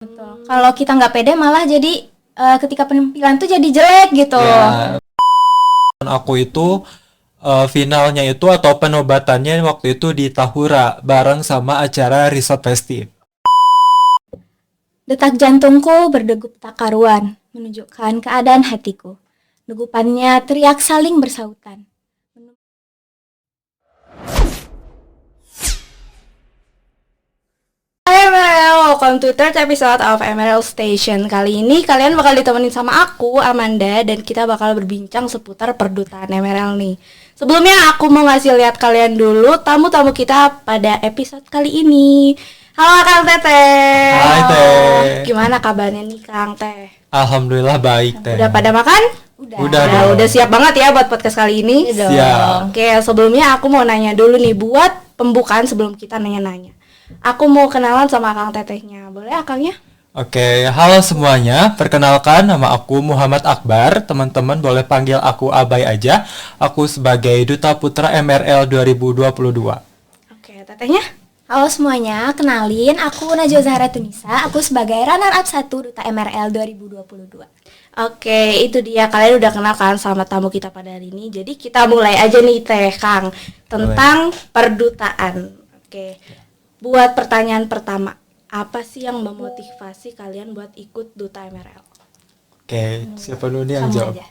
Betul. Kalau kita nggak pede malah jadi ketika penampilan tuh jadi jelek gitu. Ya, aku itu finalnya itu atau penobatannya waktu itu di Tahura bareng sama acara Resort Festive. Detak jantungku berdegup tak karuan, menunjukkan keadaan hatiku. Degupannya teriak saling bersautan. Hai MRL, welcome to third episode of MRL Station. Kali ini kalian bakal ditemenin sama aku, Amanda, dan kita bakal berbincang seputar perdutaan MRL nih. Sebelumnya aku mau ngasih lihat kalian dulu tamu-tamu kita pada episode kali ini. Halo Kang Teteh. Hai Teh. Gimana kabarnya nih Kang Teh? Alhamdulillah baik Teh. Udah pada makan? Udah dong. Udah siap banget ya buat podcast kali ini? Siap. Oke, sebelumnya aku mau nanya dulu nih buat pembukaan sebelum kita nanya-nanya. Aku mau kenalan sama Kang Tetehnya. Boleh Akangnya? Oke, halo semuanya. Perkenalkan, nama aku Muhammad Akbar. Teman-teman boleh panggil aku Abai aja. Aku sebagai Duta Putra MRL 2022. Oke, Tetehnya? Halo semuanya, kenalin aku Najwa Zahra Tunisa. Aku sebagai runner-up 1 Duta MRL 2022. Oke, itu dia. Kalian udah kenal kan sama tamu kita pada hari ini. Jadi kita mulai aja nih Teh Kang tentang perdutaan. Oke. Buat pertanyaan pertama, apa sih yang memotivasi kalian buat ikut Duta MRL? Oke, siapa dulu nih yang Kamu jawab? aja.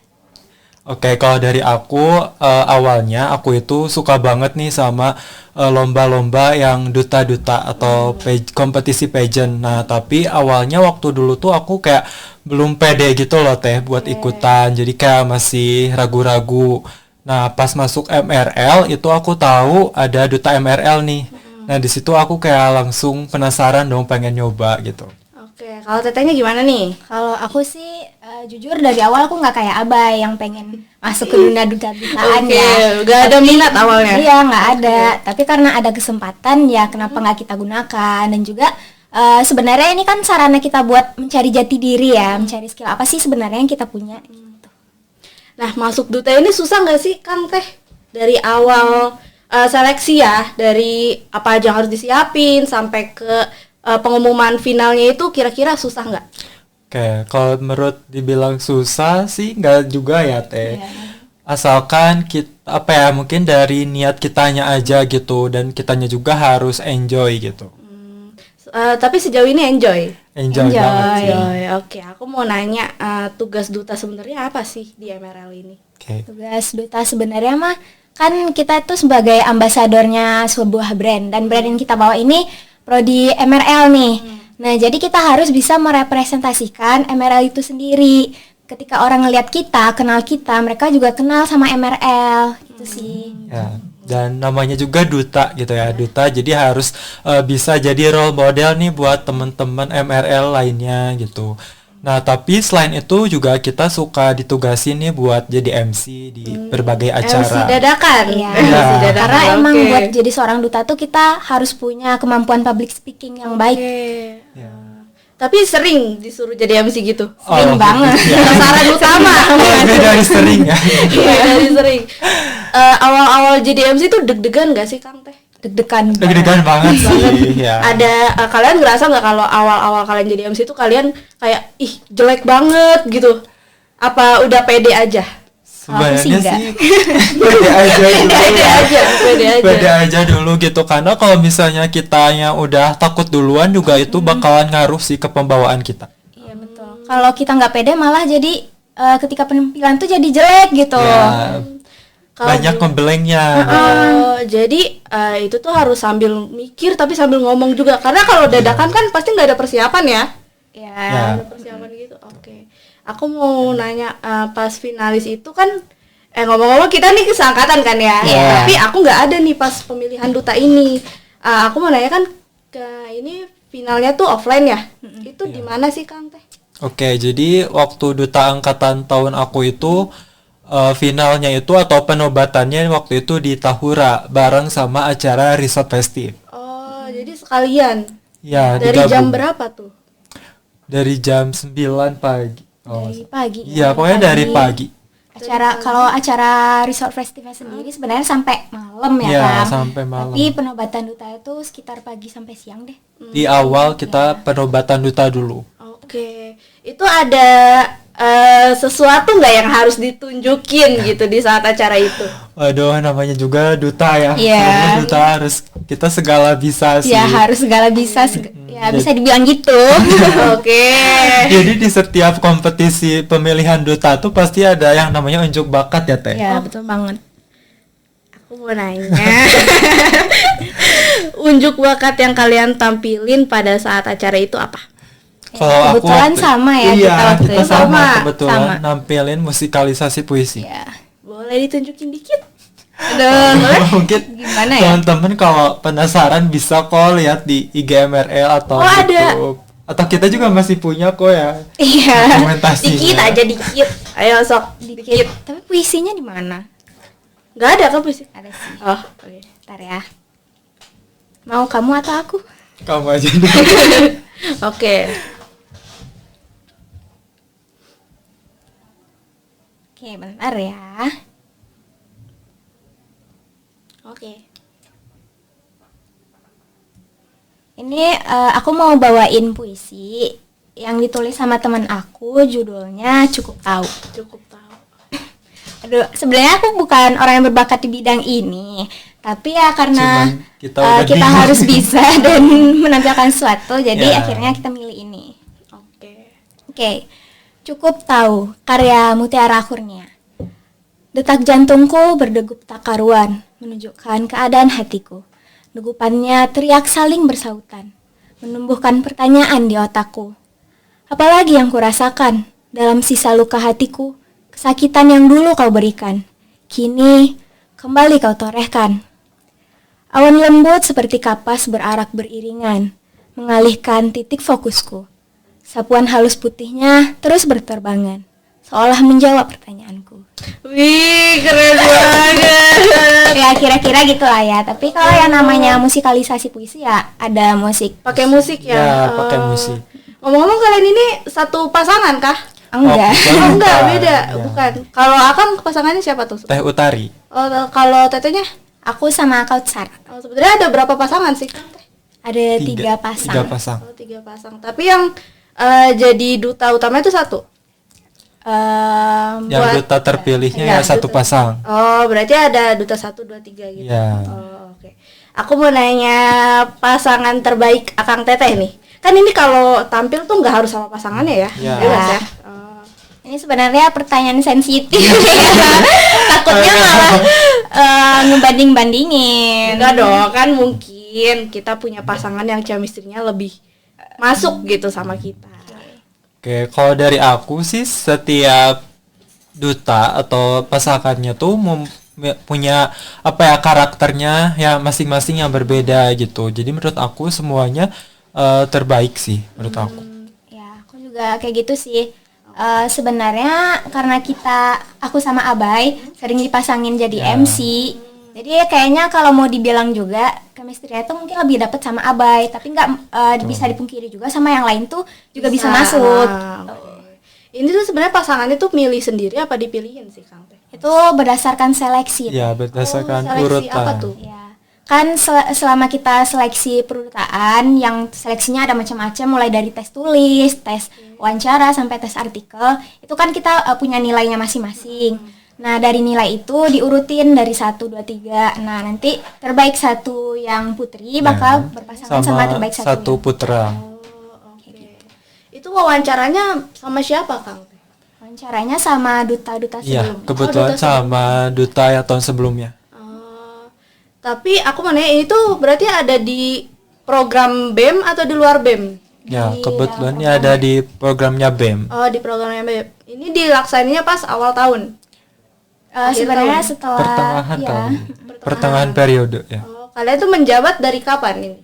Oke, kalau dari aku awalnya aku itu suka banget nih sama lomba-lomba yang duta-duta atau kompetisi pageant. Nah, tapi awalnya waktu dulu tuh aku kayak belum pede gitu loh Teh buat ikutan. Jadi kayak masih ragu-ragu. Nah, pas masuk MRL itu aku tahu ada duta MRL nih. Nah, di situ aku kayak langsung penasaran dong pengen nyoba gitu. Oke, kalau Tetehnya gimana nih? Kalau aku sih jujur dari awal aku nggak kayak Abai yang pengen masuk ke dunia duta-dutaan ya. Gak ada minat awalnya. Iya nggak ada. Tapi karena ada kesempatan ya kenapa nggak kita gunakan, dan juga sebenarnya ini kan sarana kita buat mencari jati diri ya, mencari skill apa sih sebenarnya yang kita punya. Gitu. Nah, masuk duta ini susah nggak sih, Kang Teh? Dari awal seleksi ya, dari apa aja yang harus disiapin sampai ke pengumuman finalnya itu kira-kira susah nggak? Oke, kalau menurut dibilang susah sih nggak juga ya Teh. Asalkan kita apa ya mungkin dari niat kitanya aja gitu dan kitanya juga harus enjoy gitu. Tapi sejauh ini enjoy. Enjoy banget sih. Oke, aku mau nanya tugas duta sebenarnya apa sih di MRL ini? Oke. Tugas duta sebenarnya mah kan kita itu sebagai ambasadornya sebuah brand, dan brand yang kita bawa ini Prodi MRL nih. Nah, jadi kita harus bisa merepresentasikan MRL itu sendiri. Ketika orang ngelihat kita, kenal kita, mereka juga kenal sama MRL gitu sih. Ya, dan namanya juga duta gitu ya, duta jadi harus bisa jadi role model nih buat teman-teman MRL lainnya gitu. Nah, tapi selain itu juga kita suka ditugasin nih buat jadi MC di berbagai MC acara. dadakan. Iya. Iya. MC dadakan. Karena emang oke. buat jadi seorang duta tuh kita harus punya kemampuan public speaking yang baik. Oke. Ya. Tapi sering disuruh jadi MC gitu. Sering banget. Ya. Sasaran utama. Lebih dari sering ya. Iya, dari sering. Awal-awal jadi MC tuh deg-degan gak sih, Kang Teh? Deg-degan. Deg-degan banget sih ya. Ada kalian ngerasa nggak kalau awal-awal kalian jadi MC tuh kalian kayak ih jelek banget gitu? Apa udah pede aja? Sebenarnya Aku sih enggak. sih pede aja dulu. Pede aja. Pede aja dulu gitu karena kalau misalnya kitanya udah takut duluan juga itu bakalan ngaruh sih ke pembawaan kita. Iya betul. Kalau kita nggak pede malah jadi ketika penampilan tuh jadi jelek gitu. Ya, banyak membelengnya. Jadi itu tuh harus sambil mikir tapi sambil ngomong juga karena kalau dadakan kan pasti nggak ada persiapan ya. Ya. Ya. Ada persiapan gitu. Oke. Aku mau nanya pas finalis itu kan ngomong-ngomong kita nih kesangkatan kan ya. Iya. Tapi aku nggak ada nih pas pemilihan duta ini. Aku mau nanya kan ke ini finalnya tuh offline ya. Itu di mana sih Kang Teh? Oke, jadi waktu duta angkatan tahun aku itu finalnya itu atau penobatannya waktu itu di Tahura bareng sama acara Resort Festive. Oh, jadi sekalian. Ya, Dari digabung. jam berapa tuh? Dari jam 9 pagi. Oh, Dari pagi. iya, pokoknya dari pagi. Kalau acara Resort Festival sendiri sebenarnya sampai malam ya, Iya, Kang. sampai malam. Tapi penobatan duta itu sekitar pagi sampai siang deh. Di awal kita penobatan duta dulu. Oke, itu ada sesuatu nggak yang harus ditunjukin gitu di saat acara itu? Waduh, namanya juga duta ya. Iya. Sebenarnya duta harus kita segala bisa sih. Ya harus segala bisa, ya bisa dibilang gitu. Oke. Jadi di setiap kompetisi pemilihan duta tuh pasti ada yang namanya unjuk bakat ya, Teh. Ya betul banget. Aku mau nanya. Unjuk bakat yang kalian tampilin pada saat acara itu apa? Kalau aku Kebetulan sama ya, iya, kita waktu kita itu. sama Sama. kebetulan Sama. nampilin musikalisasi puisi. Ya. Boleh ditunjukin dikit? Boleh? Mungkin Gimana ya? teman-teman kalau penasaran bisa kok lihat di IGMRL atau Oh, ada. YouTube. Atau kita juga masih punya kok ya Iya. dokumentasinya. Dikit aja dikit. Ayo sok dikit. Tapi puisinya di mana? Nggak ada kan puisi? Ada sih. Oh, oke. Ntar ya. Mau kamu atau aku? Kamu aja dulu. Oke. Oke, bentar ya. Oke. Ini aku mau bawain puisi yang ditulis sama teman aku, judulnya Cukup Tahu. Cukup tahu. Aduh, sebenarnya aku bukan orang yang berbakat di bidang ini, tapi ya karena Cuman kita udah kita bingung. harus bisa dan menampilkan sesuatu, jadi Ya. akhirnya kita milih ini. Oke. Oke, Cukup Tahu, karya Mutiara Kurnia. Detak jantungku berdegup tak karuan, menunjukkan keadaan hatiku. Degupannya teriak saling bersautan, menumbuhkan pertanyaan di otakku. Apalagi yang kurasakan dalam sisa luka hatiku, kesakitan yang dulu kau berikan, kini kembali kau torehkan. Awan lembut seperti kapas berarak beriringan, mengalihkan titik fokusku. Sapuan halus putihnya terus berterbangan, seolah menjawab pertanyaanku. Wih, keren banget. Ya kira-kira gitulah ya. Tapi kalau yang namanya musikalisasi puisi ya ada musik. Pakai musik ya? Ya, pakai musik. Ngomong-ngomong kalian ini satu pasangan kah? Enggak. bukan. Oh, enggak, beda. Ya. Bukan. Kalau Akang pasangannya siapa tuh? Teh Utari. Oh, kalau Tetenya? Aku sama Kautsar. Oh, sebenarnya ada berapa pasangan sih? Ada tiga pasang. Tiga pasang. Oh, 3 pasang. Tapi yang jadi duta utama itu satu. Yang Buat- duta terpilihnya Iya, ya satu duta. pasang. Oh, berarti ada duta 1, 2, 3 gitu. Ya. Oh, oke. Aku mau nanya pasangan terbaik Akang Teteh nih. Kan ini kalau tampil tuh nggak harus sama pasangannya ya? Ya. Bebas ya? Oh. Ini sebenarnya pertanyaan sensitif ya. Takutnya malah ngebanding-bandingin. Enggak dong, kan mungkin kita punya pasangan yang chemistry-nya lebih masuk gitu sama kita. Oke, kalau dari aku sih setiap duta atau pasangannya tuh punya apa ya karakternya ya masing-masing yang berbeda gitu. Jadi menurut aku semuanya terbaik sih menurut aku. Ya, aku juga kayak gitu sih. Sebenarnya karena aku sama Abai sering dipasangin jadi Ya. MC. Jadi kayaknya kalau mau dibilang juga chemistry itu mungkin lebih dapet sama Abai, tapi nggak bisa dipungkiri juga sama yang lain tuh juga bisa masuk. Ah, oke. Ini tuh sebenarnya pasangannya tuh milih sendiri apa dipilihin sih, Kang Teh? Itu berdasarkan seleksi. Ya berdasarkan seleksi urutan. apa tuh? Ya, kan selama kita seleksi perutaan yang seleksinya ada macam-macam mulai dari tes tulis, tes wawancara sampai tes artikel, itu kan kita punya nilainya masing-masing. Nah, dari nilai itu diurutin dari 1 2 3. Nah, nanti terbaik satu yang putri bakal berpasangan sama terbaik satu satu. putra. Oh, oke. Itu wawancaranya sama siapa, Kang Teh? Wawancaranya sama duta-duta Iya, sebelumnya. kebetulan duta sama duta ya tahun sebelumnya. Tapi aku mau nanya, ini tuh berarti ada di program BEM atau di luar BEM? Ya, kebetulan ya ada di programnya BEM. Oh, di programnya BEM. Ini dilaksanainnya pas awal tahun. Sebenarnya tahun. setelah Pertengahan ya, tahun. Pertengahan periode ya. Oh, kalian tuh menjabat dari kapan ini?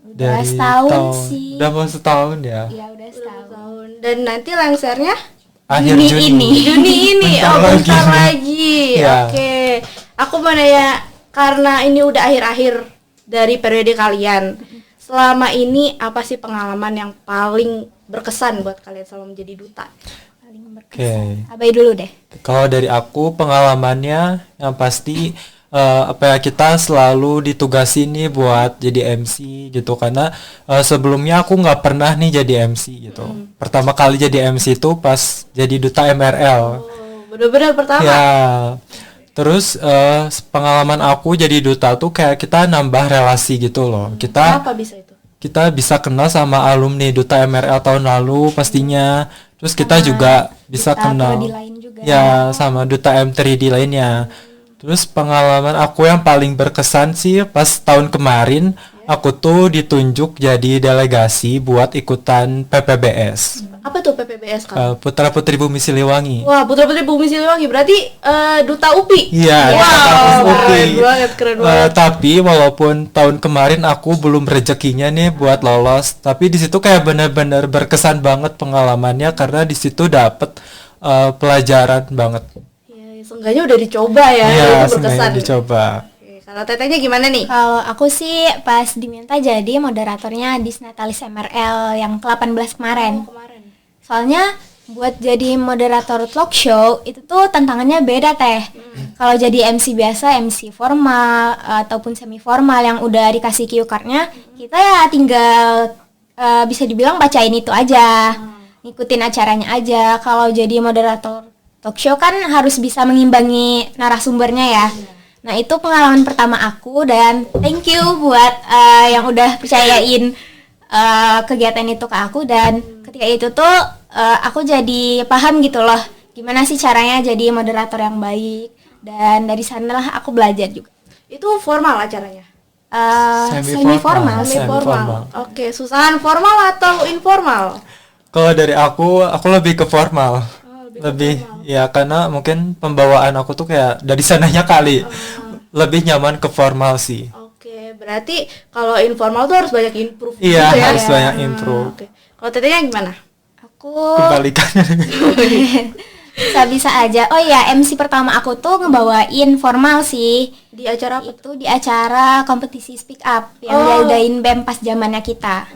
udah setahun sih. Udah mau setahun ya. Ya udah setahun. Tahun. Dan nanti lengsernya Akhir Juni Juni. ini. Juni ini. Bentar Oh, lagi. bentar lagi. Ya. Oke. Aku mau nanya, karena ini udah akhir-akhir dari periode kalian. Selama ini apa sih pengalaman yang paling berkesan buat kalian selama menjadi duta? paling berkesan. Oke. Abai dulu deh. Kalau dari aku pengalamannya yang pasti kita selalu ditugasi nih buat jadi MC gitu karena sebelumnya aku nggak pernah nih jadi MC gitu. Pertama kali jadi MC itu pas jadi duta MRL. Oh, benar-benar pertama. Ya. Terus pengalaman aku jadi duta tuh kayak kita nambah relasi gitu loh. Kenapa bisa itu? Kita bisa kenal sama alumni duta MRL tahun lalu pastinya. Terus kita juga bisa duta kenal prodi lain juga. ya sama duta M3D lainnya. Terus pengalaman aku yang paling berkesan sih pas tahun kemarin aku tuh ditunjuk jadi delegasi buat ikutan PPBS. Apa tuh PPBS kan? Putra Putri Bumi Siliwangi. Wah, Putra-Putri Bumi Siliwangi berarti duta UPI. Iya, Wow, kampus UPI. keren banget, keren banget. Tapi walaupun tahun kemarin aku belum rezekinya nih buat lolos, tapi di situ kayak benar-benar berkesan banget pengalamannya karena di situ dapet pelajaran banget. Ya, seenggaknya udah dicoba ya, Iya, itu berkesan. sengaja dicoba. Oke, kalau tetenya gimana nih? Kalau aku sih pas diminta jadi moderatornya Disnatalis MRL yang ke-18 kemarin. Kemarin. Soalnya buat jadi moderator talk show itu tuh tantangannya beda teh. Kalau jadi MC biasa, MC formal ataupun semi formal yang udah dikasih cue card-nya, kita ya tinggal bisa dibilang bacain itu aja, ngikutin acaranya aja. Kalau jadi moderator talk show kan harus bisa mengimbangi narasumbernya ya. Nah itu pengalaman pertama aku dan thank you buat yang udah percayain kegiatan itu ke aku dan ketika itu tuh aku jadi paham gitu loh gimana sih caranya jadi moderator yang baik dan dari sanalah aku belajar juga. Itu formal acaranya. Semi formal. Semi-formal. Oke, susahan formal atau informal? Kalau dari aku lebih ke formal. Lebih ya karena mungkin pembawaan aku tuh kayak dari sananya kali. Lebih nyaman ke formal sih. Oke, berarti kalau informal tuh harus banyak improve Iya, gitu ya. harus banyak improve. Oke. Kalau tetenya gimana? Aku Kebalikannya. bisa aja. Oh ya, MC pertama aku tuh ngebawain formal sih. Di acara apa? Itu di acara kompetisi speak up yang diadain BEM pas zamannya kita.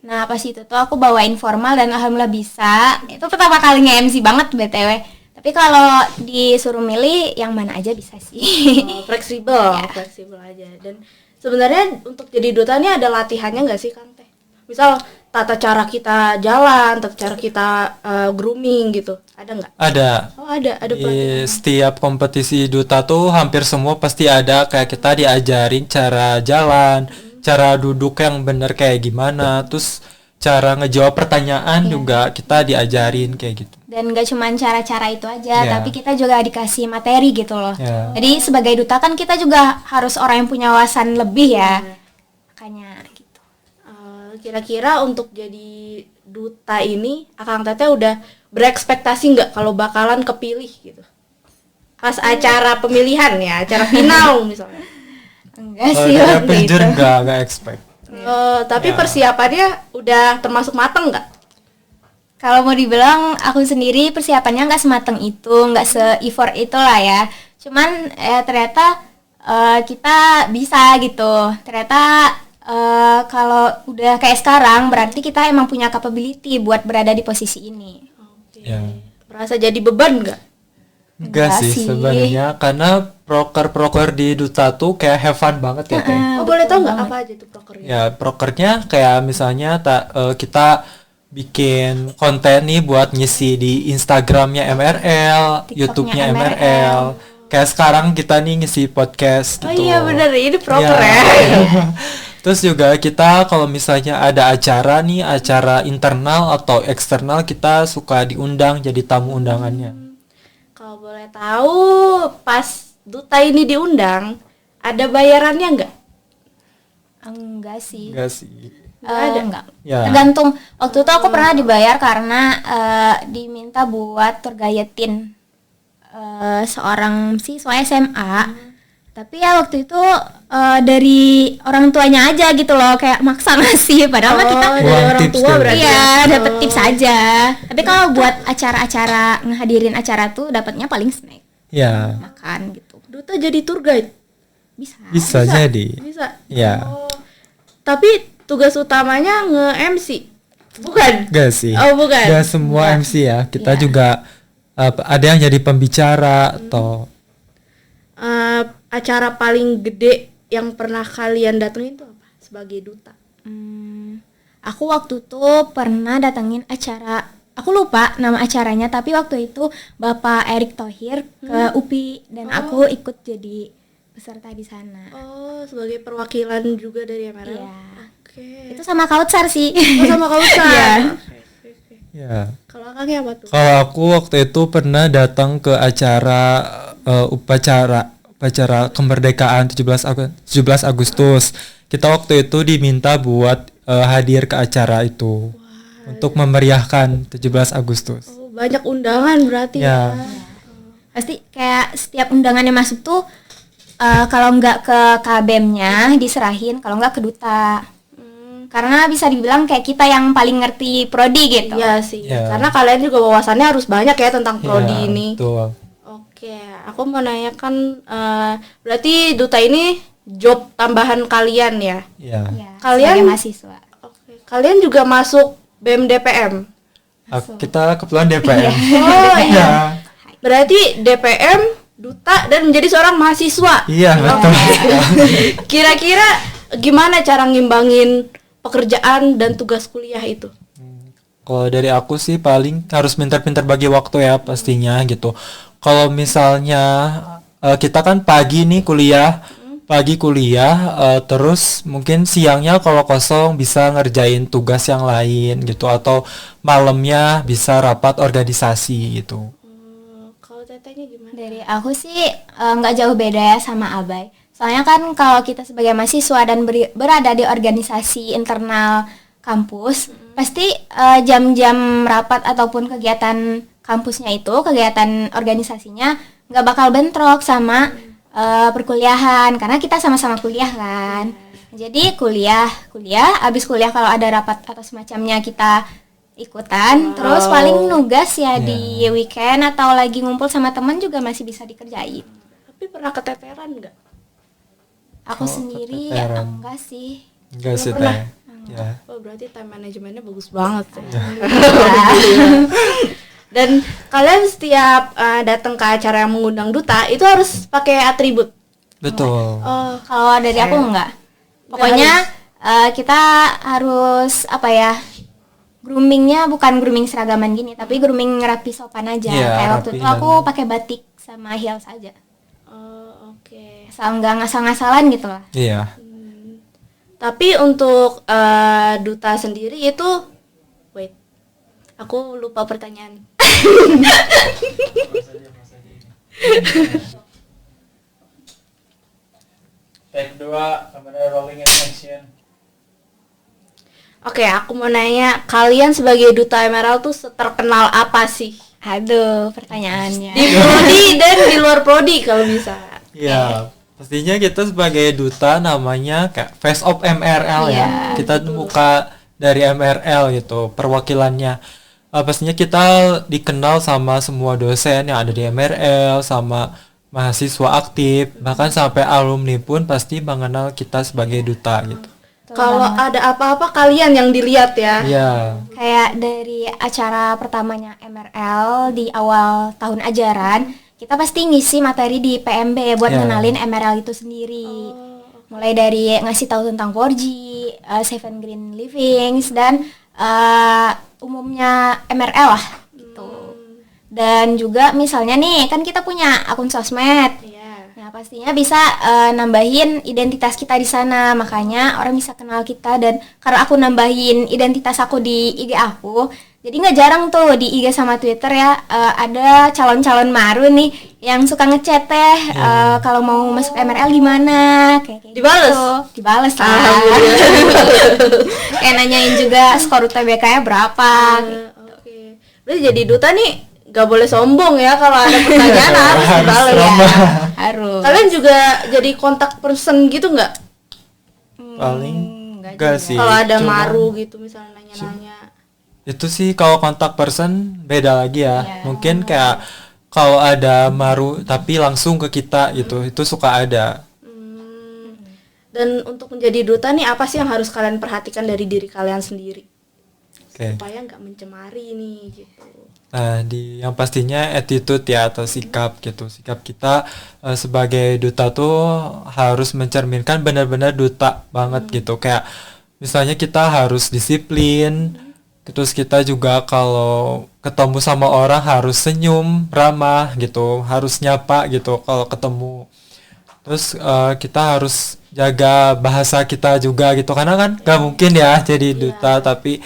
Nah pas itu tuh aku bawain formal dan alhamdulillah bisa. Itu pertama kalinya MC banget BTW. Tapi kalau disuruh milih yang mana aja bisa sih. Fleksibel, fleksibel aja. Dan sebenarnya untuk jadi duta ini ada latihannya nggak sih Kang Teh? Misal tata cara kita jalan, tata cara kita grooming gitu, ada nggak? Ada. Oh ada Di pelatihan. setiap kompetisi duta tuh hampir semua pasti ada kayak kita diajarin cara jalan, cara duduk yang bener kayak gimana, terus cara ngejawab pertanyaan juga kita diajarin kayak gitu. Dan gak cuma cara-cara itu aja, Ya. tapi kita juga dikasih materi gitu loh. Ya. Jadi sebagai duta kan kita juga harus orang yang punya wawasan lebih ya. Makanya gitu. Kira-kira untuk jadi duta ini, Akang Teteh udah berekspektasi nggak kalau bakalan kepilih gitu? Pas acara pemilihan ya, acara final misalnya. Enggak Kalau sih dari waktu Avenger itu. nggak expect. Tapi Ya. persiapannya udah termasuk mateng nggak? Kalau mau dibilang aku sendiri persiapannya nggak semateng itu, nggak se-effort itulah ya. Cuman ternyata kita bisa gitu. Ternyata kalau udah kayak sekarang berarti kita emang punya capability buat berada di posisi ini. Ya. Merasa jadi beban nggak? Enggak Enggak sih sih. sebenarnya karena proker di duta tuh kayak have fun banget ya Teh. Oh boleh tahu nggak apa aja tuh prokernya? Ya prokernya kayak misalnya kita bikin konten nih buat ngisi di Instagramnya MRL, TikToknya YouTube-nya MRL. MRL. Kayak sekarang kita nih ngisi podcast Oh gitu. iya bener, ini proker Ya. ya. Terus juga kita kalau misalnya ada acara nih, acara internal atau eksternal kita suka diundang jadi tamu undangannya. Kalau boleh tahu, pas duta ini diundang, ada bayarannya nggak? Enggak sih. Enggak sih. Enggak. Ya. Tergantung. Waktu itu aku pernah dibayar karena diminta buat tergayetin seorang siswa SMA. Tapi ya waktu itu dari orang tuanya aja gitu loh, kayak maksa ngasih padahal mah kita dari Uang orang tips tua dulu. berarti. iya dapat tips aja. Tapi kalau buat acara-acara ngehadirin acara tuh dapatnya paling snack Ya, makan gitu. Duta jadi tour guide? bisa jadi. Bisa. Ya. Oh. Tapi tugas utamanya nge-MC. Bukan. Gak sih. Oh, bukan. Gak semua MC ya. Kita juga ada yang jadi pembicara atau Acara paling gede yang pernah kalian datengin itu apa sebagai duta? Aku waktu itu pernah datengin acara, aku lupa nama acaranya, tapi waktu itu Bapak Erick Thohir ke UPI dan aku ikut jadi peserta di sana. Oh, sebagai perwakilan juga dari MRL. Iya. Oke. Itu sama Kautsar sih. Oh, sama Kautsar. Iya. Oke. ya. Kalau Akangnya apa tuh? Kalau aku waktu itu pernah datang ke acara upacara kemerdekaan 17 Agustus. Kita waktu itu diminta buat hadir ke acara itu untuk memeriahkan 17 Agustus. Oh, banyak undangan berarti Ya. Pasti kayak setiap undangan yang masuk tuh kalau nggak ke KBM-nya diserahin, kalau nggak ke duta. Karena bisa dibilang kayak kita yang paling ngerti prodi gitu. Iya sih. Ya. Karena kalian juga wawasannya harus banyak ya tentang prodi Ya, ini. betul. Oke, aku mau nanyakan berarti duta ini job tambahan kalian ya? Ya. Ya, Kalian- sebagai mahasiswa. Oke. Kalian juga masuk BEM DPM. Kita kebetulan DPM. Oh iya. Ya. Berarti DPM, duta dan menjadi seorang mahasiswa. Iya, betul. Kira-kira gimana cara ngimbangin pekerjaan dan tugas kuliah itu? Kalau dari aku sih paling harus pintar-pintar bagi waktu ya pastinya gitu. Kalau misalnya kita kan pagi nih kuliah, terus mungkin siangnya kalau kosong bisa ngerjain tugas yang lain gitu, atau malamnya bisa rapat organisasi gitu. Kalau tetehnya gimana? Dari aku sih nggak jauh beda ya sama Abai. Soalnya kan kalau kita sebagai mahasiswa dan berada di organisasi internal kampus, pasti jam-jam rapat ataupun kegiatan kampusnya itu, kegiatan organisasinya nggak bakal bentrok sama perkuliahan, karena kita sama-sama kuliah kan. Jadi kuliah, abis kuliah kalau ada rapat atau semacamnya kita ikutan, terus paling nugas ya di weekend atau lagi ngumpul sama teman juga masih bisa dikerjain. Tapi pernah keteteran nggak? Aku sendiri keteteran. enggak sih. Enggak sih pernah. Teh. Ya. Oh, berarti time manajemennya bagus banget ya. Dan kalian setiap datang ke acara yang mengundang duta itu harus pakai atribut. Betul. Oh, Kalau dari aku enggak. Pokoknya kita harus apa ya? Groomingnya bukan grooming seragaman gini, tapi grooming rapi sopan aja. Iya, Kayak waktu rapi itu aku dan- pakai batik sama heels aja. oke. Asal enggak ngasal-ngasalan gitu lah. Iya. Tapi untuk duta sendiri itu, wait, aku lupa pertanyaan. Take 2, kamera rolling action. Oke, aku mau nanya, kalian sebagai duta Emerald tuh terkenal apa sih? Aduh, pertanyaannya. Di prodi dan di luar prodi kalau bisa. Iya, pastinya kita sebagai duta namanya kayak Face of MRL ya. Iya, Kita muka dari MRL gitu, perwakilannya. Pastinya kita dikenal sama semua dosen yang ada di MRL, sama mahasiswa aktif, bahkan sampai alumni pun pasti mengenal kita sebagai duta gitu. Kalau ada apa-apa kalian yang dilihat ya. Iya. Kayak dari acara pertamanya MRL di awal tahun ajaran, kita pasti ngisi materi di PMB buat Ya. ngenalin MRL itu sendiri. Mulai dari ngasih tahu tentang 4G, Seven Green Livings, dan umumnya MRL lah gitu. Dan juga misalnya nih, kan kita punya akun sosmed. Iya. Nah, pastinya bisa nambahin identitas kita di sana, makanya orang bisa kenal kita. Dan karena aku nambahin identitas aku di IG aku, jadi nggak jarang tuh di IG sama Twitter ya ada calon-calon baru nih yang suka ngechat teh kalau mau masuk MRL gimana, kayak Dibales? gitu. Dibales lah. Kayak nanyain juga skor UTBK-nya berapa. Oke. Berarti jadi duta nih gak boleh sombong ya, kalau ada pertanyaan harus dibales ya. Harus. Kalian juga jadi kontak person gitu nggak? Paling enggak sih. Kalau ada Cuma- maru gitu misalnya nanya-nanya. Itu sih kalau kontak person beda lagi ya. Mungkin kayak kalau ada maru tapi langsung ke kita gitu, itu suka ada. Dan untuk menjadi duta nih apa sih yang harus kalian perhatikan dari diri kalian sendiri? Oke. supaya nggak mencemari nih gitu. Nah, yang pastinya attitude ya atau sikap gitu. Sikap kita sebagai duta tuh harus mencerminkan benar-benar duta banget gitu. Kayak misalnya kita harus disiplin, terus kita juga kalau ketemu sama orang harus senyum, ramah gitu, harus nyapa gitu kalau ketemu. Terus kita harus jaga bahasa kita juga gitu karena kan gak mungkin ya jadi duta tapi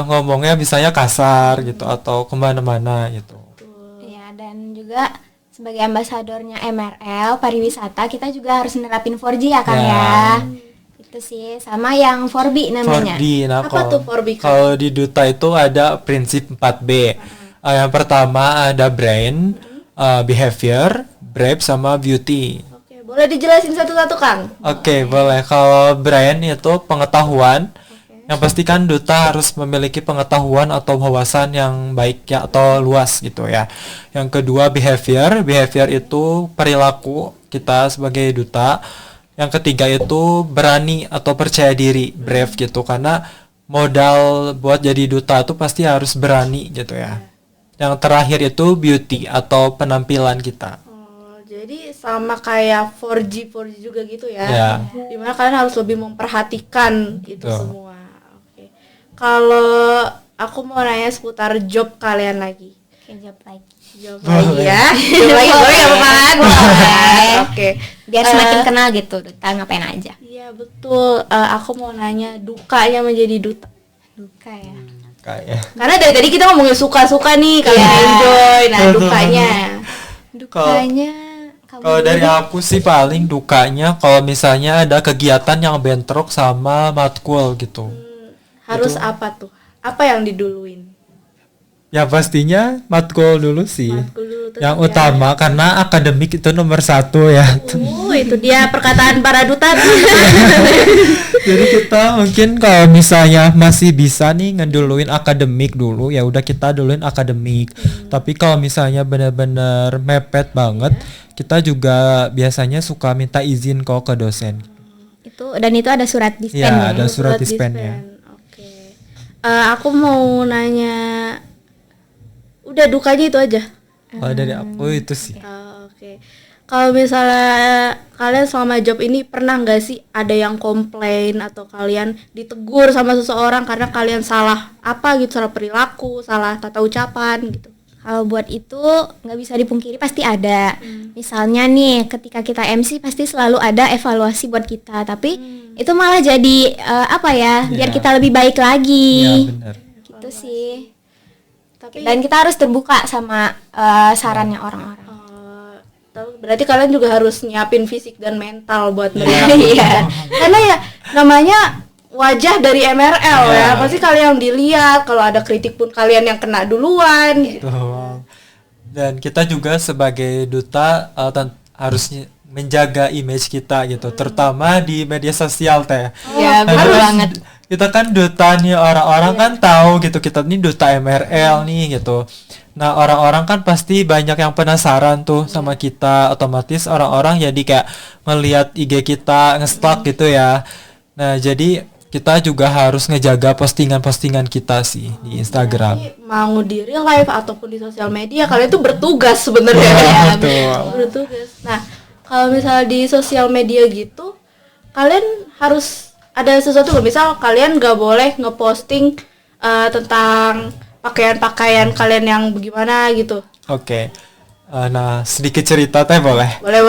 ngomongnya misalnya kasar gitu atau kemana-mana gitu. Ya, dan juga sebagai ambasadornya MRL pariwisata kita juga harus nerapin 4G ya Kang ya. Itu sih sama yang 4B namanya. 4B, nah Apa tuh 4B, Kang? kalau di duta itu ada prinsip 4B. Yang pertama ada brain, behavior, brave sama beauty. Oke, boleh dijelasin satu-satu Kang? Oke, boleh. Kalau brain itu pengetahuan. Yang pasti kan duta harus memiliki pengetahuan atau wawasan yang baik ya atau luas gitu ya. Yang kedua behavior itu perilaku kita sebagai duta. Yang ketiga itu berani atau percaya diri, brave gitu karena modal buat jadi duta itu pasti harus berani gitu ya. Yang terakhir itu beauty atau penampilan kita. Jadi sama kayak 4G juga gitu ya. Ya. Dimana kalian harus lebih memperhatikan itu Betul. semua. Oke. Kalau aku mau nanya seputar job kalian lagi. Oke, job lagi. Job lagi ya. Job lagi boleh ya Pak? Boleh. Oke. Biar semakin kenal gitu duta ngapain aja. Iya betul. Aku mau nanya dukanya menjadi duta. Duka ya. Kayak Karena dari tadi kita ngomongin suka-suka nih, kalian enjoy. Nah, dukanya. Dukanya kalau dari aku sih paling dukanya kalau misalnya ada kegiatan yang bentrok sama matkul gitu. Harus apa tuh? Apa yang diduluin? Ya pastinya matkul dulu sih. Matkul dulu tetap Yang ya. utama karena akademik itu nomor 1 ya. Itu dia perkataan para duta. Jadi kita mungkin kalau misalnya masih bisa nih ngeduluin akademik dulu ya udah kita duluin akademik. Tapi kalau misalnya benar-benar mepet banget, kita juga biasanya suka minta izin kok ke dosen. itu ada surat dispen Iya, ya. ada surat dispennya. Oke. Aku mau nanya. Udah dukanya itu aja. Kalau dari aku itu sih. Oke. Kalau misalnya kalian selama job ini pernah nggak sih ada yang komplain atau kalian ditegur sama seseorang karena kalian salah apa gitu, salah perilaku, salah tata ucapan gitu? Kalau buat itu nggak bisa dipungkiri pasti ada. Misalnya nih ketika kita MC pasti selalu ada evaluasi buat kita, tapi itu malah jadi apa ya? Biar Iya. kita lebih baik Iya lagi. benar. Gitu sih. Tapi Dan kita harus terbuka sama sarannya orang-orang. berarti kalian juga harus nyiapin fisik dan mental buat Iya. nerima. Iya. Karena ya namanya wajah dari MRL ya. Iya. Pasti kalian dilihat, kalau ada kritik pun kalian yang kena duluan gitu. Betul. Dan kita juga sebagai duta harus menjaga image kita gitu, terutama di media sosial teh. Ya, Karena betul kan banget. Kita kan duta nih, orang-orang kan tahu gitu kita nih duta MRL nih gitu. Nah, orang-orang kan pasti banyak yang penasaran tuh sama kita, otomatis orang-orang jadi kayak ngelihat IG kita, nge-stalk gitu ya. Nah, jadi kita juga harus ngejaga postingan-postingan kita sih di Instagram. Jadi, mau di real life ataupun di sosial media kalian tuh bertugas sebenarnya. Betul. Bertugas. Nah, kalau misalnya di sosial media gitu, kalian harus ada sesuatu loh. Misal kalian gak boleh ngeposting tentang pakaian-pakaian kalian yang bagaimana gitu. Oke. Nah, sedikit cerita teh boleh? Boleh.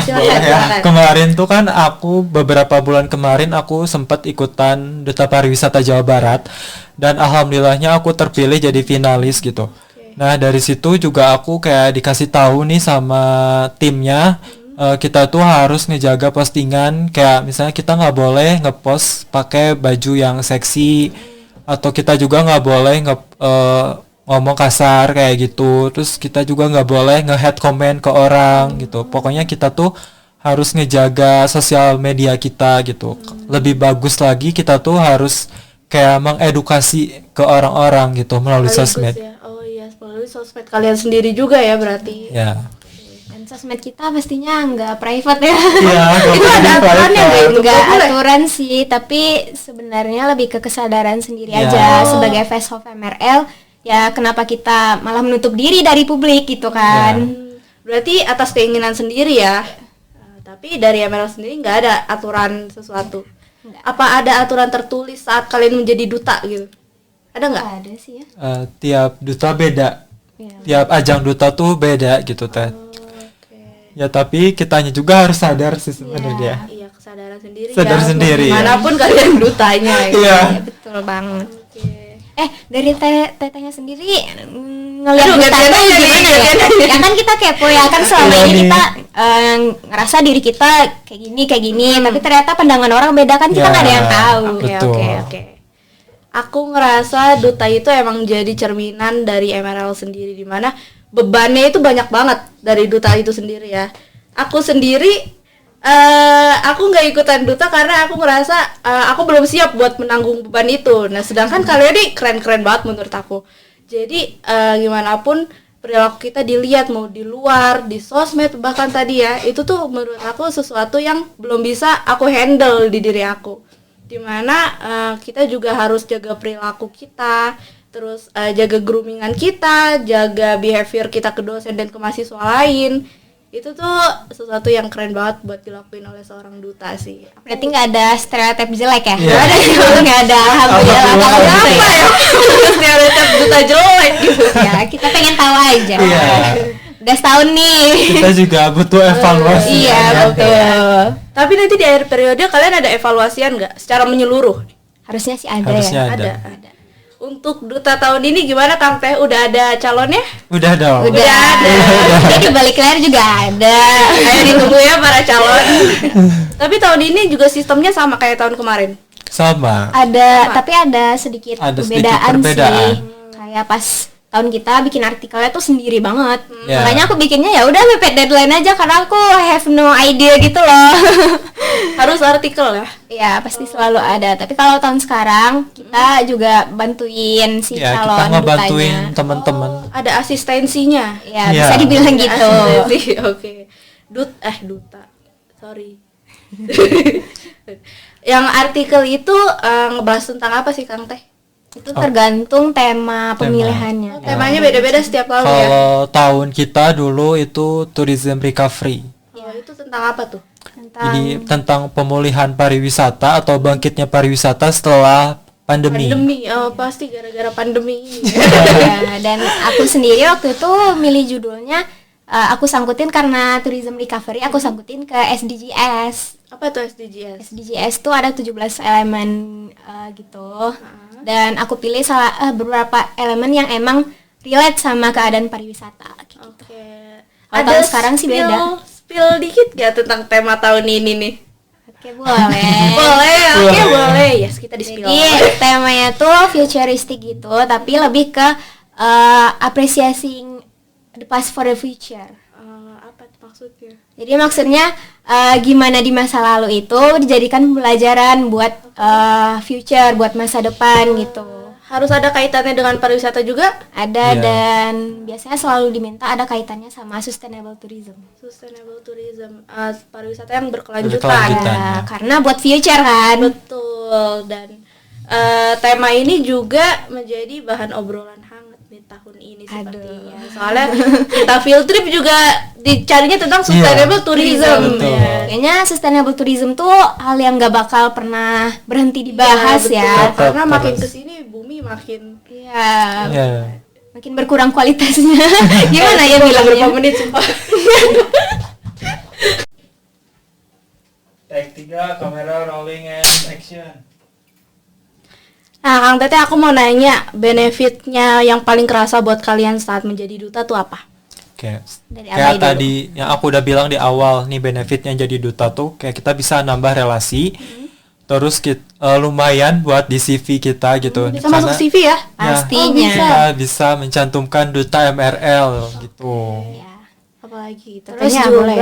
Silakan. Ya, kemarin tuh kan aku beberapa bulan kemarin aku sempat ikutan Duta Pariwisata Jawa Barat dan alhamdulillahnya aku terpilih jadi finalis gitu. Nah, dari situ juga aku kayak dikasih tahu nih sama timnya kita tuh harus ngejaga postingan, kayak misalnya kita nggak boleh ngepost pakai baju yang seksi atau kita juga nggak boleh ngomong kasar kayak gitu. Terus kita juga nggak boleh nge-hate comment ke orang gitu. Pokoknya kita tuh harus ngejaga sosial media kita gitu. Lebih bagus lagi kita tuh harus kayak mengedukasi ke orang-orang gitu melalui Sekaligus sosmed. ya. Oh iya, melalui sosmed kalian sendiri juga ya berarti. Ya. Dan sosmed kita pastinya nggak private ya. Iya, Itu ada aturannya nggak itu? Nggak Nggak boleh? aturan sih, tapi sebenarnya lebih ke kesadaran sendiri Ya. aja sebagai face of MRL. Ya kenapa kita malah menutup diri dari publik gitu kan? Berarti atas keinginan sendiri ya. Tapi dari MRL sendiri nggak ada aturan sesuatu. Nggak. Apa ada aturan tertulis saat kalian menjadi duta gitu? Ada nggak? Nggak ada sih ya. Tiap duta beda. Ya. Tiap ajang duta tuh beda gitu teh. Ya tapi kitanya juga harus sadar sih sebenarnya. Iya, kesadaran sendiri Sadar ya. sendiri, ya. Manapun kalian dutanya. Gitu. Iya. Iya, betul banget. Oke. Dari tetehnya sendiri ngelihat Aduh, duta gantian tuh aja nih, gimana ya? gantian aja. Ya kan kita kepo ya kan selama Iya ini nih. kita ngerasa diri kita kayak gini, tapi ternyata pandangan orang beda kan kita Ya, nggak ada yang tahu. betul. Oke. Aku ngerasa duta itu emang jadi cerminan dari MRL sendiri, di mana bebannya itu banyak banget dari duta itu sendiri ya. Aku sendiri aku nggak ikutan duta karena aku ngerasa aku belum siap buat menanggung beban itu. Nah, sedangkan kalian ini keren-keren banget menurut aku. Jadi gimana pun perilaku kita dilihat, mau di luar, di sosmed bahkan tadi ya, itu tuh menurut aku sesuatu yang belum bisa aku handle di diri aku. Dimana kita juga harus jaga perilaku kita, terus jaga groomingan kita, jaga behavior kita ke dosen dan ke mahasiswa lain. Itu tuh sesuatu yang keren banget buat dilakuin oleh seorang duta sih. Berarti nggak ada stereotip jelek ya? Iya. Nggak ada, nggak ada. Alhamdulillah. Kalau Alhamdulillah. gitu Apa ya? Stereotip duta jelek gitu. ya kita pengen tahu aja. Iya. Udah setahun nih. Kita juga butuh evaluasi. Iya kan, ya. betul. Tapi nanti di akhir periode kalian ada evaluasian nggak secara menyeluruh? Harusnya sih ada Harusnya ya. ada. Untuk duta tahun ini gimana Kang Teh? Udah ada calonnya? Udah dong. Udah ada. Jadi balik layar juga ada. Ayo ditunggu ya para calon. Tapi tahun ini juga sistemnya sama kayak tahun kemarin. Sama. Ada, tapi ada sedikit Ada sedikit perbedaan perbedaan. sih. Kayak pas tahun kita bikin artikelnya tuh sendiri banget. Ya. Makanya aku bikinnya ya udah mepet deadline aja karena aku have no idea gitu loh. Harus artikel ya. Ya pasti selalu ada. Tapi kalau tahun sekarang kita juga bantuin si Ya, kita calon ngebantuin dutanya. teman-teman. Ada asistensinya. Ya Ya. bisa dibilang gitu. Asistensi, Oke. Duta. Sorry. Yang artikel itu ngebahas tentang apa sih Kang Teh? Itu tergantung tema pemilihannya. Temanya beda-beda setiap tahun ya. Kalau tahun kita dulu itu tourism recovery. Itu tentang apa tuh? Tentang Jadi tentang pemulihan pariwisata atau bangkitnya pariwisata setelah pandemi. Pandemi. Oh, pasti gara-gara pandemi ini. ya, dan aku sendiri waktu itu milih judulnya aku sangkutin karena tourism recovery aku sangkutin ke SDGs. Apa tuh SDGs? SDGs tuh ada 17 elemen gitu. Dan aku pilih beberapa elemen yang emang relate sama keadaan pariwisata gitu. Oke. Kalau tahun sekarang sih beda. Spill dikit gak tentang tema tahun ini nih? Oke, boleh. Boleh. Yes, kita di spill. Jadi temanya tuh futuristic gitu, tapi lebih ke appreciating the past for the future. Apa tuh maksudnya? Jadi maksudnya gimana di masa lalu itu dijadikan pembelajaran buat future, buat masa depan gitu. Harus ada kaitannya dengan pariwisata juga? Ada Iya. dan biasanya selalu diminta ada kaitannya sama sustainable tourism. Sustainable tourism, pariwisata yang berkelanjutan. Berkelanjutan. Ya, karena buat future kan. Betul. Dan tema ini juga menjadi bahan obrolan hangat di tahun ini sepertinya. Soalnya kita field trip juga dicarinya tentang sustainable tourism. betul. Ya. Kayaknya sustainable tourism tuh hal yang gak bakal pernah berhenti dibahas Iya, ya. betul. Karena Terus. makin kesini bumi makin Iya. Ya. Makin berkurang kualitasnya. Gimana ya berapa bilangnya? menit sumpah. Take 3, kamera rolling and action. Nah, Kang Tete, aku mau nanya benefitnya yang paling kerasa buat kalian saat menjadi duta tuh apa? Oke. Dari Kayak Abai dulu. tadi yang aku udah bilang di awal nih benefitnya jadi duta tuh kayak kita bisa nambah relasi. Terus lumayan buat di CV kita gitu. Bisa masuk CV ya? Pastinya. Kita bisa mencantumkan duta MRL gitu. Ya. Apalagi Terus tetenya juga boleh.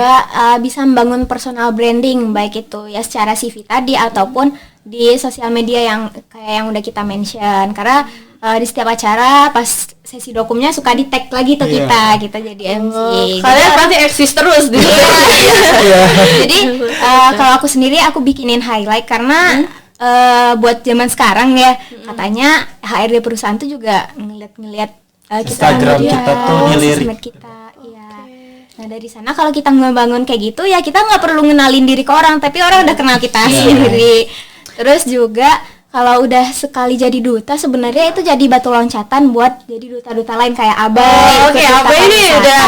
bisa membangun personal branding baik itu ya secara CV tadi ataupun di sosial media yang kayak yang udah kita mention karena di setiap acara pas sesi dokumnya suka di tag lagi tuh kita jadi MC. Kalian pasti eksis terus di situ. Jadi kalau aku sendiri aku bikinin highlight karena buat zaman sekarang ya katanya HRD perusahaan tuh juga ngeliat Instagram kita tuh dilirik. sosmed kita. Iya. Nah dari sana kalau kita ngebangun kayak gitu ya kita nggak perlu ngenalin diri ke orang tapi orang udah kenal kita sendiri. Terus juga kalau udah sekali jadi duta sebenarnya itu jadi batu loncatan buat jadi duta-duta lain kayak Abai. Oke, Abai ini udah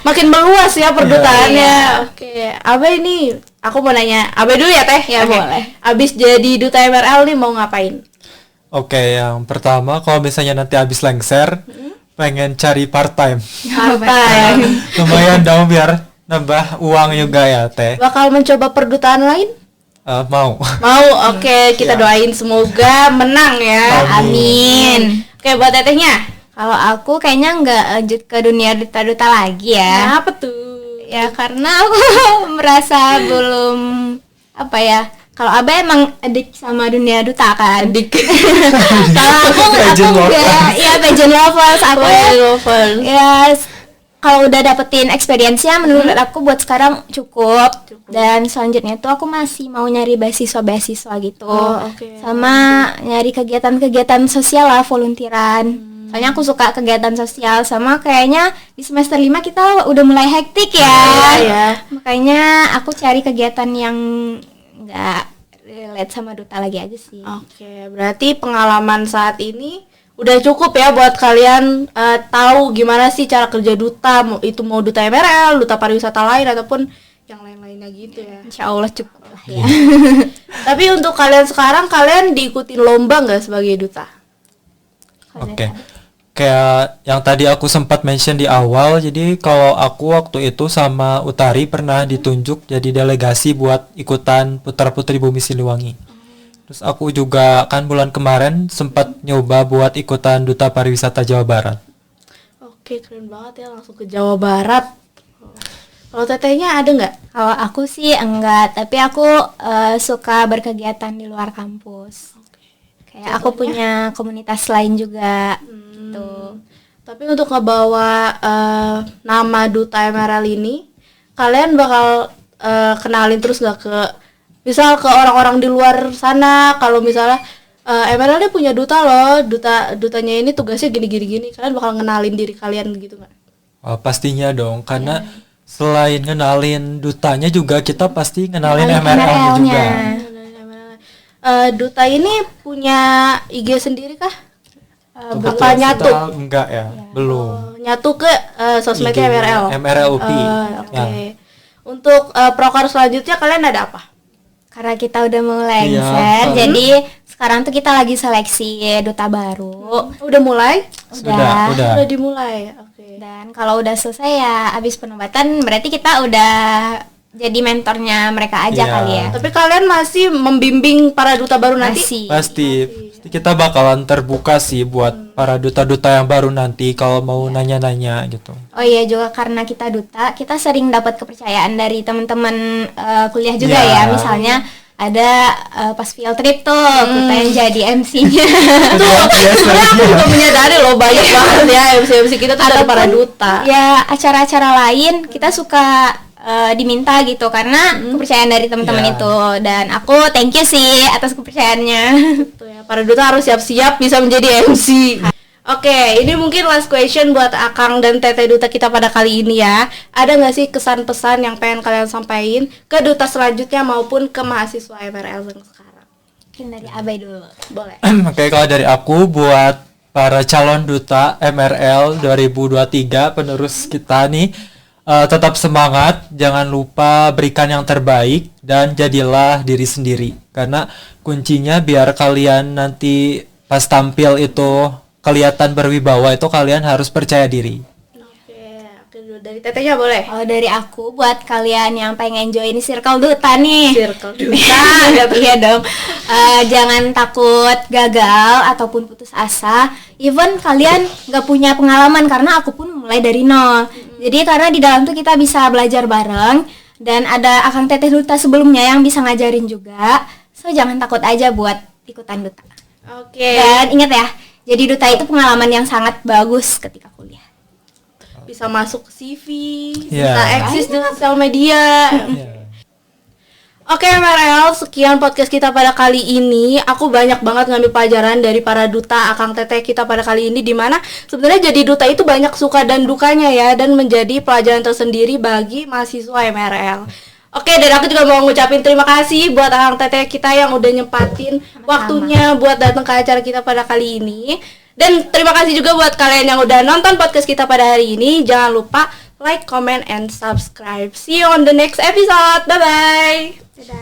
makin meluas ya perdutaannya. Oke, Abai ini aku mau nanya Abai dulu ya Teh. Ya boleh. Abis jadi duta MRL nih mau ngapain? Oke, yang pertama kalau misalnya nanti habis lengser, pengen cari part time. Part-time. Lumayan dong biar nambah uang juga ya Teh. Bakal mencoba perdutaan lain? Mau. Mau, oke, kita doain semoga menang ya. Amin. Oke, buat Tetehnya. Kalau aku kayaknya nggak lanjut ke dunia duta-duta lagi ya. Apa tuh? Ya karena aku merasa belum apa ya. Kalau Abah emang adik sama dunia duta kan. Adik. Kalau aku enggak. Ya pageant lovers aku. Ya kalau udah dapetin experience-nya menurut aku buat sekarang cukup. Dan selanjutnya tuh aku masih mau nyari beasiswa gitu. Sama nyari kegiatan-kegiatan sosial lah, volunteeran. Soalnya aku suka kegiatan sosial sama kayaknya di semester 5 kita udah mulai hektik ya. Makanya aku cari kegiatan yang enggak relate sama duta lagi aja sih. Oke, berarti pengalaman saat ini udah cukup ya buat kalian tahu gimana sih cara kerja duta, mau duta MRL, duta pariwisata lain ataupun yang lain-lainnya gitu ya. Insya Allah cukup lah ya. Tapi untuk kalian sekarang, kalian diikutin lomba nggak sebagai duta? Oke. Kayak yang tadi aku sempat mention di awal, jadi kalau aku waktu itu sama Utari pernah ditunjuk jadi delegasi buat ikutan Putra Putri Bumi Siliwangi. Terus aku juga kan bulan kemarin sempat nyoba buat ikutan Duta Pariwisata Jawa Barat. Oke, keren banget ya, langsung ke Jawa Barat. Kalau Tetehnya ada nggak? Kalau aku sih enggak, tapi aku suka berkegiatan di luar kampus. Kayak aku punya komunitas lain juga. Gitu. Tapi untuk ngebawa nama Duta MRL ini, kalian bakal kenalin terus nggak ke misal ke orang-orang di luar sana kalau misalnya MRL dia punya duta loh, dutanya ini tugasnya gini, kalian bakal ngenalin diri kalian gitu nggak? Pastinya dong, karena selain ngenalin dutanya juga kita pasti ngenalin MRL-nya juga. Duta ini punya IG sendiri kah? Apa nyatu? Enggak ya, belum. Nyatu ke sosmednya MRL. MRL UPI. Oke. Untuk proker selanjutnya kalian ada apa? Karena kita udah mau lengser, jadi sekarang tuh kita lagi seleksi duta baru. Udah mulai? Udah dimulai. Oke. Dan kalau udah selesai ya habis penobatan berarti kita udah jadi mentornya mereka aja kali ya. Tapi kalian masih membimbing para duta baru nanti? Pasti kita bakalan terbuka sih buat para duta-duta yang baru nanti kalau mau nanya-nanya gitu. Oh iya, juga karena kita duta, kita sering dapat kepercayaan dari teman-teman kuliah juga ya. Misalnya ada pas field trip tuh kita yang jadi MC-nya. Tuh, sebenarnya aku juga menyadari loh banyak banget ya MC kita tuh dari para duta. Ya acara-acara lain kita suka diminta gitu karena kepercayaan dari teman-teman itu, dan aku thank you sih atas kepercayaannya. Gitu ya, para duta harus siap-siap bisa menjadi MC. Oke, ini mungkin last question buat Akang dan Teteh duta kita pada kali ini ya. Ada nggak sih kesan pesan yang pengen kalian sampaikan ke duta selanjutnya maupun ke mahasiswa MRL yang sekarang? Mungkin dari Abai dulu. Boleh. Oke, kalau dari aku buat para calon duta MRL 2023 penerus kita nih, tetap semangat, jangan lupa berikan yang terbaik dan jadilah diri sendiri. Karena kuncinya biar kalian nanti pas tampil itu kelihatan berwibawa itu kalian harus percaya diri. Oke, dari Tetehnya boleh. Kalau dari aku buat kalian yang pengen join circle duta nih. Circle duta. Iya dong. Jangan takut gagal ataupun putus asa. Even kalian nggak punya pengalaman, karena aku pun mulai dari nol. Jadi karena di dalam tuh kita bisa belajar bareng dan ada Akang Teteh duta sebelumnya yang bisa ngajarin juga. So jangan takut aja buat ikutan duta. Oke. Dan ingat ya, Jadi duta itu pengalaman yang sangat bagus ketika kuliah. Bisa masuk ke CV, Iya. bisa eksis di sosial media. Iya. Oke MRL, sekian podcast kita pada kali ini. Aku banyak banget ngambil pelajaran dari para duta Akang Teteh kita pada kali ini, dimana sebenarnya jadi duta itu banyak suka dan dukanya ya, dan menjadi pelajaran tersendiri bagi mahasiswa MRL. Oke, dan aku juga mau ngucapin terima kasih buat Akang Teteh kita yang udah nyempatin waktunya buat datang ke acara kita pada kali ini. Dan terima kasih juga buat kalian yang udah nonton podcast kita pada hari ini. Jangan lupa like, comment, and subscribe. See you on the next episode. Bye-bye. Dadah.